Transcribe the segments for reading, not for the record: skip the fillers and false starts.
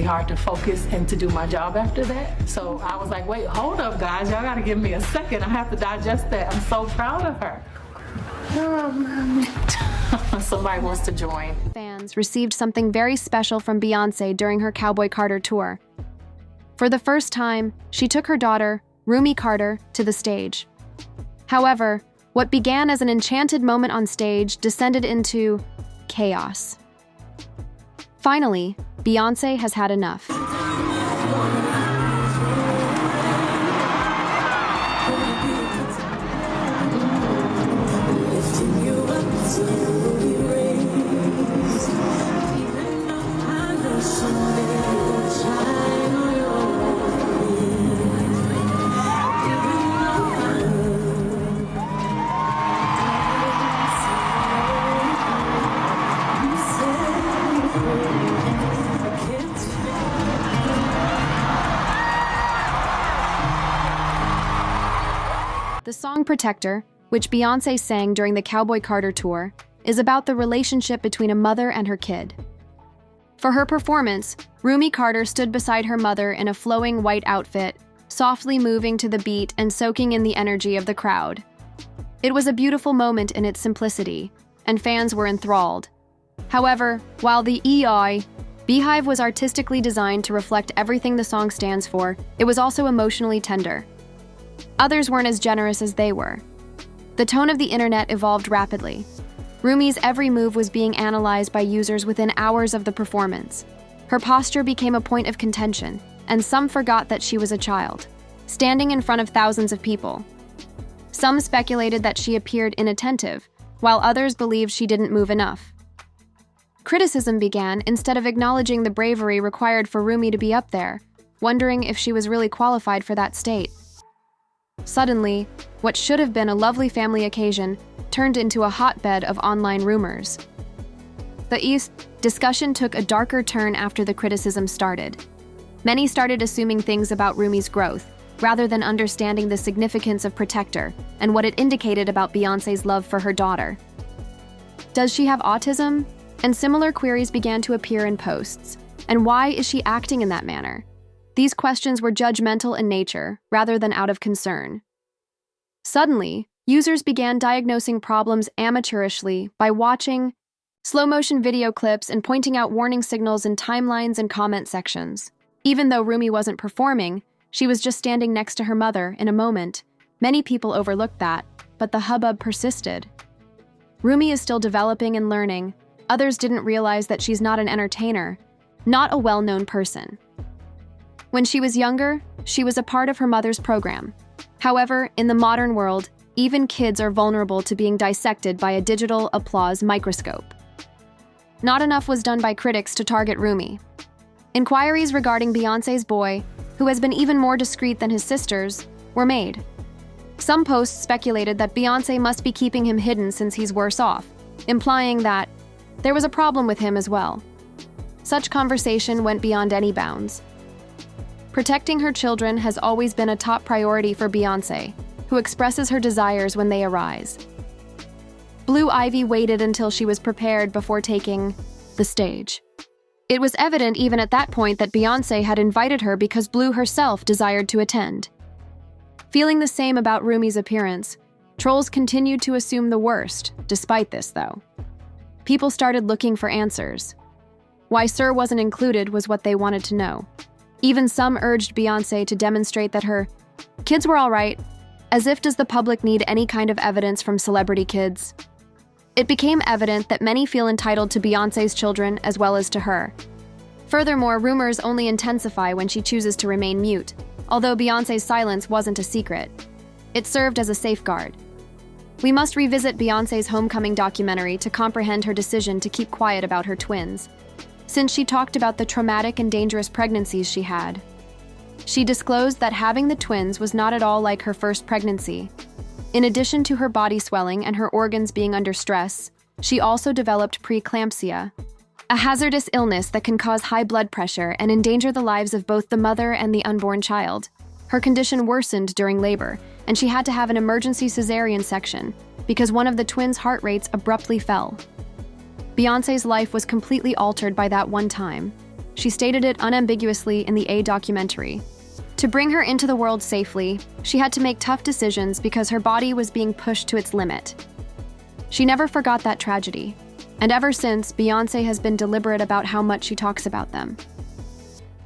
hard to focus and to do my job after that. So I was like, wait, hold up, guys. Y'all gotta give me a second. I have to digest that. I'm so proud of her. Somebody wants to join. Fans received something very special from Beyoncé during her Cowboy Carter tour. For the first time, she took her daughter, Rumi Carter, to the stage. However, what began as an enchanted moment on stage descended into chaos. Finally, Beyoncé has had enough. The song Protector, which Beyoncé sang during the Cowboy Carter tour, is about the relationship between a mother and her kid. For her performance, Rumi Carter stood beside her mother in a flowing white outfit, softly moving to the beat and soaking in the energy of the crowd. It was a beautiful moment in its simplicity, and fans were enthralled. However, while the BeyHive was artistically designed to reflect everything the song stands for, it was also emotionally tender. Others weren't as generous as they were. The tone of the internet evolved rapidly. Rumi's every move was being analyzed by users within hours of the performance. Her posture became a point of contention, and some forgot that she was a child, standing in front of thousands of people. Some speculated that she appeared inattentive, while others believed she didn't move enough. Criticism began instead of acknowledging the bravery required for Rumi to be up there, wondering if she was really qualified for that state. Suddenly, what should have been a lovely family occasion turned into a hotbed of online rumors. The discussion took a darker turn after the criticism started. Many started assuming things about Rumi's growth, rather than understanding the significance of Protector and what it indicated about Beyoncé's love for her daughter. Does she have autism? And similar queries began to appear in posts. And why is she acting in that manner? These questions were judgmental in nature, rather than out of concern. Suddenly, users began diagnosing problems amateurishly by watching slow-motion video clips and pointing out warning signals in timelines and comment sections. Even though Rumi wasn't performing, she was just standing next to her mother in a moment. Many people overlooked that, but the hubbub persisted. Rumi is still developing and learning. Others didn't realize that she's not an entertainer, not a well-known person. When she was younger, she was a part of her mother's program. However, in the modern world, even kids are vulnerable to being dissected by a digital applause microscope. Not enough was done by critics to target Rumi. Inquiries regarding Beyoncé's boy, who has been even more discreet than his sisters, were made. Some posts speculated that Beyoncé must be keeping him hidden since he's worse off, implying that there was a problem with him as well. Such conversation went beyond any bounds. Protecting her children has always been a top priority for Beyoncé, who expresses her desires when they arise. Blue Ivy waited until she was prepared before taking the stage. It was evident even at that point that Beyoncé had invited her because Blue herself desired to attend. Feeling the same about Rumi's appearance, trolls continued to assume the worst. Despite this, though, people started looking for answers. Why Sir wasn't included was what they wanted to know. Even some urged Beyoncé to demonstrate that her kids were all right, as if does the public need any kind of evidence from celebrity kids? It became evident that many feel entitled to Beyoncé's children as well as to her. Furthermore, rumors only intensify when she chooses to remain mute, although Beyoncé's silence wasn't a secret. It served as a safeguard. We must revisit Beyoncé's homecoming documentary to comprehend her decision to keep quiet about her twins, since she talked about the traumatic and dangerous pregnancies she had. She disclosed that having the twins was not at all like her first pregnancy. In addition to her body swelling and her organs being under stress, she also developed preeclampsia, a hazardous illness that can cause high blood pressure and endanger the lives of both the mother and the unborn child. Her condition worsened during labor, and she had to have an emergency cesarean section because one of the twins' heart rates abruptly fell. Beyoncé's life was completely altered by that one time. She stated it unambiguously in the A documentary. To bring her into the world safely, she had to make tough decisions because her body was being pushed to its limit. She never forgot that tragedy, and ever since, Beyoncé has been deliberate about how much she talks about them.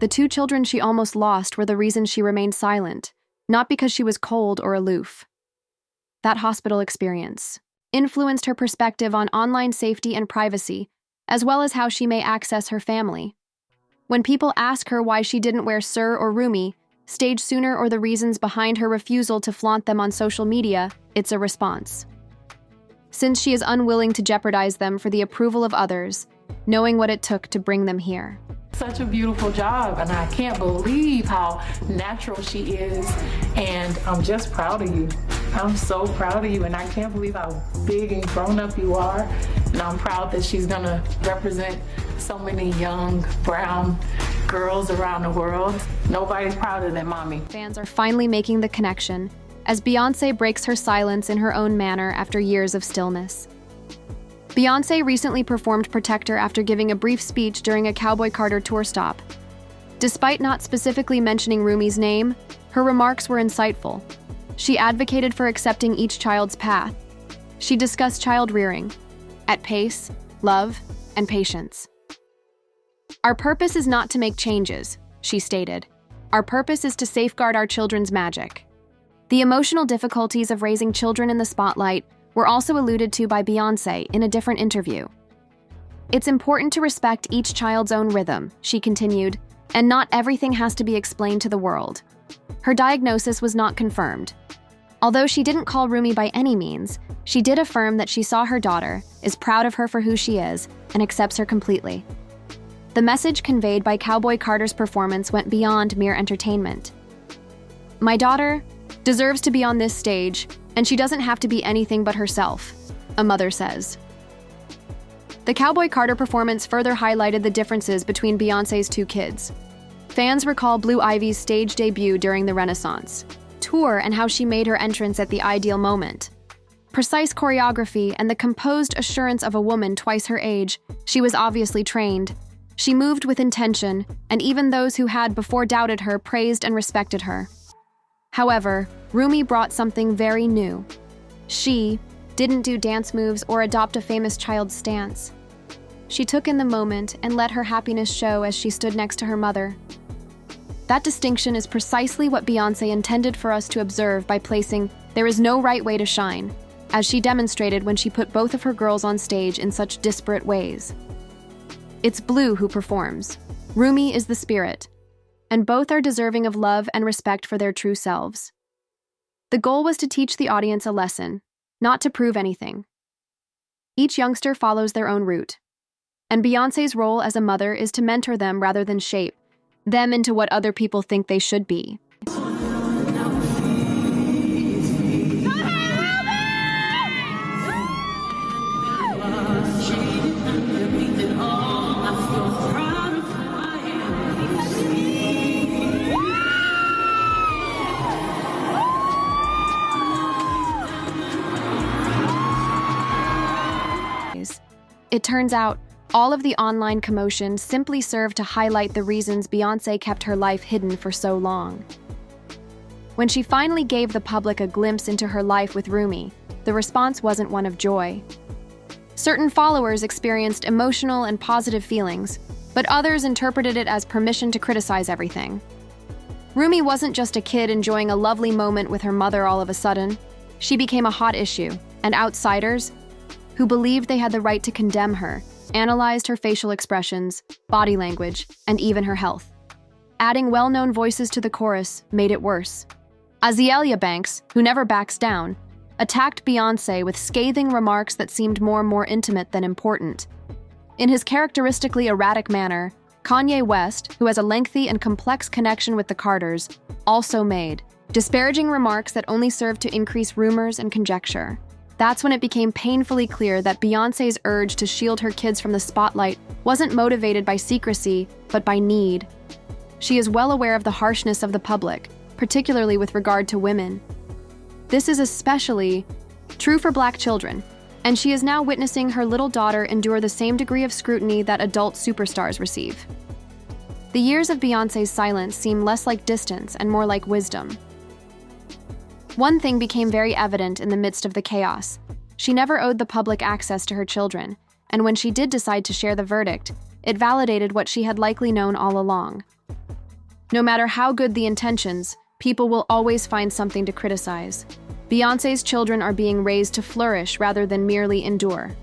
The 2 children she almost lost were the reason she remained silent, not because she was cold or aloof. That hospital experience influenced her perspective on online safety and privacy, as well as how she may access her family. When people ask her why she didn't wear Sir or Rumi, stage sooner, or the reasons behind her refusal to flaunt them on social media, it's a response. Since she is unwilling to jeopardize them for the approval of others, knowing what it took to bring them here. Such a beautiful job, and I can't believe how natural she is, and I'm just proud of you. I'm so proud of you, and I can't believe how big and grown up you are, and I'm proud that she's gonna represent so many young brown girls around the world. Nobody's prouder than mommy. Fans are finally making the connection as Beyoncé breaks her silence in her own manner after years of stillness. Beyoncé recently performed Protector after giving a brief speech during a Cowboy Carter tour stop. Despite not specifically mentioning Rumi's name, her remarks were insightful. She advocated for accepting each child's path. She discussed child rearing, at pace, love, and patience. Our purpose is not to make changes, she stated. Our purpose is to safeguard our children's magic. The emotional difficulties of raising children in the spotlight were also alluded to by Beyoncé in a different interview. It's important to respect each child's own rhythm, she continued, and not everything has to be explained to the world. Her diagnosis was not confirmed. Although she didn't call Rumi by any means, she did affirm that she saw her daughter, is proud of her for who she is, and accepts her completely. The message conveyed by Cowboy Carter's performance went beyond mere entertainment. My daughter deserves to be on this stage, and she doesn't have to be anything but herself, a mother says. The Cowboy Carter performance further highlighted the differences between Beyoncé's 2 kids. Fans recall Blue Ivy's stage debut during the Renaissance tour and how she made her entrance at the ideal moment. Precise choreography and the composed assurance of a woman twice her age, she was obviously trained. She moved with intention, and even those who had before doubted her praised and respected her. However, Rumi brought something very new. She didn't do dance moves or adopt a famous child's stance. She took in the moment and let her happiness show as she stood next to her mother. That distinction is precisely what Beyoncé intended for us to observe by placing "there is no right way to shine," as she demonstrated when she put both of her girls on stage in such disparate ways. It's Blue who performs. Rumi is the spirit, and both are deserving of love and respect for their true selves. The goal was to teach the audience a lesson, not to prove anything. Each youngster follows their own route, and Beyoncé's role as a mother is to mentor them rather than shape them into what other people think they should be. It turns out, all of the online commotion simply served to highlight the reasons Beyoncé kept her life hidden for so long. When she finally gave the public a glimpse into her life with Rumi, the response wasn't one of joy. Certain followers experienced emotional and positive feelings, but others interpreted it as permission to criticize everything. Rumi wasn't just a kid enjoying a lovely moment with her mother all of a sudden. She became a hot issue, and outsiders, who believed they had the right to condemn her, analyzed her facial expressions, body language, and even her health. Adding well-known voices to the chorus made it worse. Azealia Banks, who never backs down, attacked Beyoncé with scathing remarks that seemed more and more intimate than important. In his characteristically erratic manner, Kanye West, who has a lengthy and complex connection with the Carters, also made disparaging remarks that only served to increase rumors and conjecture. That's when it became painfully clear that Beyoncé's urge to shield her kids from the spotlight wasn't motivated by secrecy, but by need. She is well aware of the harshness of the public, particularly with regard to women. This is especially true for Black children, and she is now witnessing her little daughter endure the same degree of scrutiny that adult superstars receive. The years of Beyoncé's silence seem less like distance and more like wisdom. One thing became very evident in the midst of the chaos. She never owed the public access to her children, and when she did decide to share the verdict, it validated what she had likely known all along. No matter how good the intentions, people will always find something to criticize. Beyoncé's children are being raised to flourish rather than merely endure.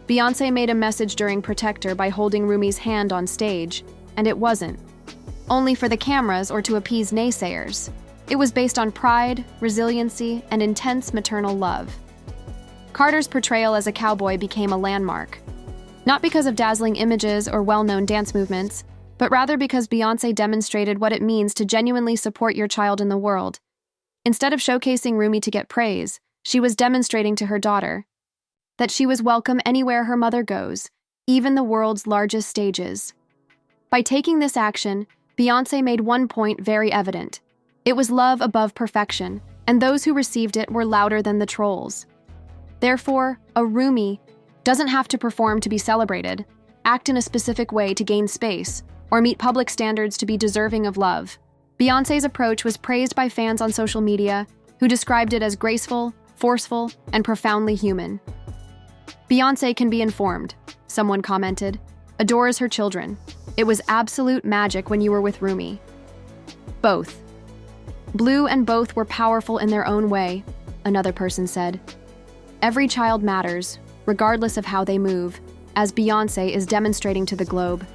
Beyoncé made a message during Protector by holding Rumi's hand on stage, and it wasn't only for the cameras or to appease naysayers. It was based on pride, resiliency, and intense maternal love. Carter's portrayal as a cowboy became a landmark, not because of dazzling images or well-known dance movements, but rather because Beyoncé demonstrated what it means to genuinely support your child in the world. Instead of showcasing Rumi to get praise, she was demonstrating to her daughter that she was welcome anywhere her mother goes, even the world's largest stages. By taking this action, Beyoncé made one point very evident. It was love above perfection, and those who received it were louder than the trolls. Therefore, a Rumi doesn't have to perform to be celebrated, act in a specific way to gain space, or meet public standards to be deserving of love. Beyoncé's approach was praised by fans on social media, who described it as graceful, forceful, and profoundly human. Beyoncé can be informed, someone commented, adores her children. It was absolute magic when you were with Rumi. Both. Blue and both were powerful in their own way, another person said. Every child matters, regardless of how they move, as Beyoncé is demonstrating to the globe.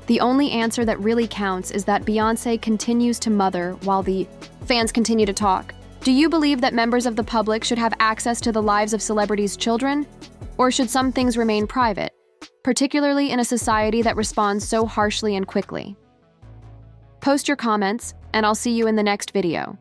The only answer that really counts is that Beyoncé continues to mother while the fans continue to talk. Do you believe that members of the public should have access to the lives of celebrities' children? Or should some things remain private, particularly in a society that responds so harshly and quickly? Post your comments, and I'll see you in the next video.